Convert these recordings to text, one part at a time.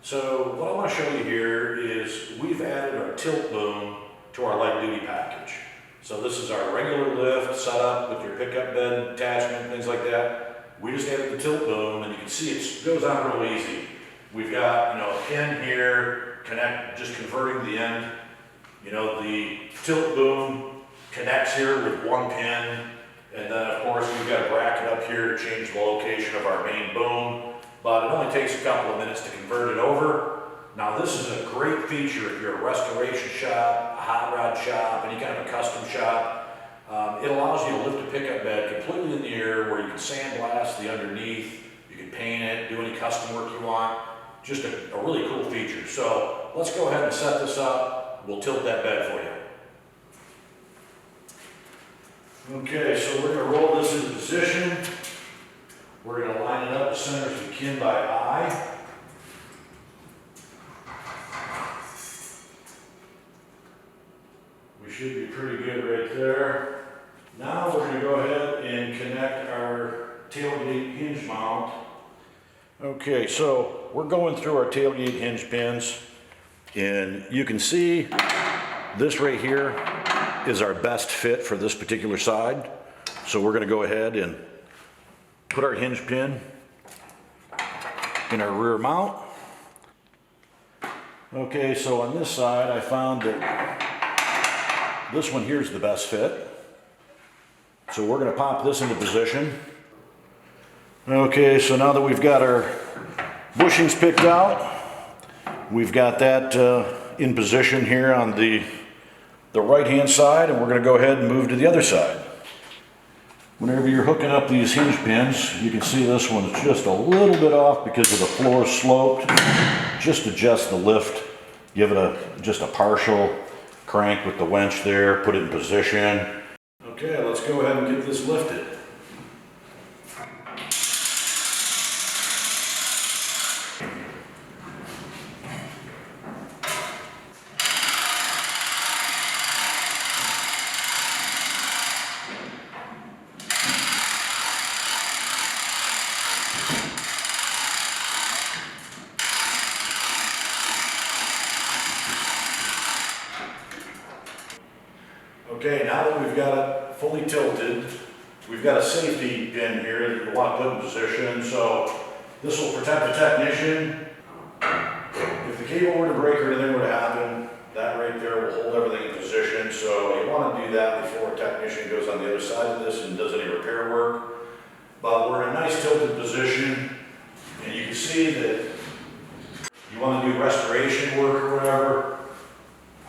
So what I want to show you here is we've added our tilt boom to our light duty package. So this is our regular lift setup with your pickup bed attachment, things like that. We just added the tilt boom, and you can see it goes on real easy. We've got, a pin here, just converting the end. The tilt boom connects here with one pin, and then of course we've got a bracket up here to change the location of our main boom. But it only takes a couple of minutes to convert it over. Now this is a great feature if you're a restoration shop, a hot rod shop, any kind of a custom shop. It allows you to lift a pickup bed completely in the air where you can sandblast the underneath, you can paint it, do any custom work you want. Just a really cool feature. So let's go ahead and set this up. We'll tilt that bed for you. Okay, so we're going to roll this into position. We're going to line it up to centers of kin by eye. We should be pretty good right there. Now we're going to go ahead and connect our tailgate hinge mount. Okay, so we're going through our tailgate hinge pins, and you can see this right here is our best fit for this particular side. So we're going to go ahead and put our hinge pin in our rear mount. Okay, so on this side I found that this one here is the best fit. So we're going to pop this into position. Okay, so now that we've got our bushings picked out, we've got that in position here on the right hand side, and we're going to go ahead and move to the other side. Whenever you're hooking up these hinge pins, you can see this one is just a little bit off because of the floor sloped. Just adjust the lift, give it just a partial crank with the winch there, put it in position. Okay, let's go ahead and get this lifted. Okay, now that we've got it fully tilted, we've got a safety pin here that you want to put in position. So this will protect the technician. If the cable were to break or anything were to happen, that right there will hold everything in position. So you want to do that before a technician goes on the other side of this and does any repair work. But we're in a nice tilted position, and you can see that you want to do restoration work or whatever.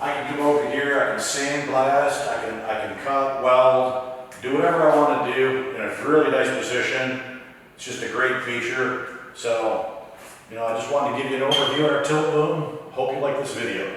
I can come over here, I can sandblast, I can cut, weld, do whatever I want to do in a really nice position. It's just a great feature. So, I just wanted to give you an overview of our tilt boom. Hope you like this video.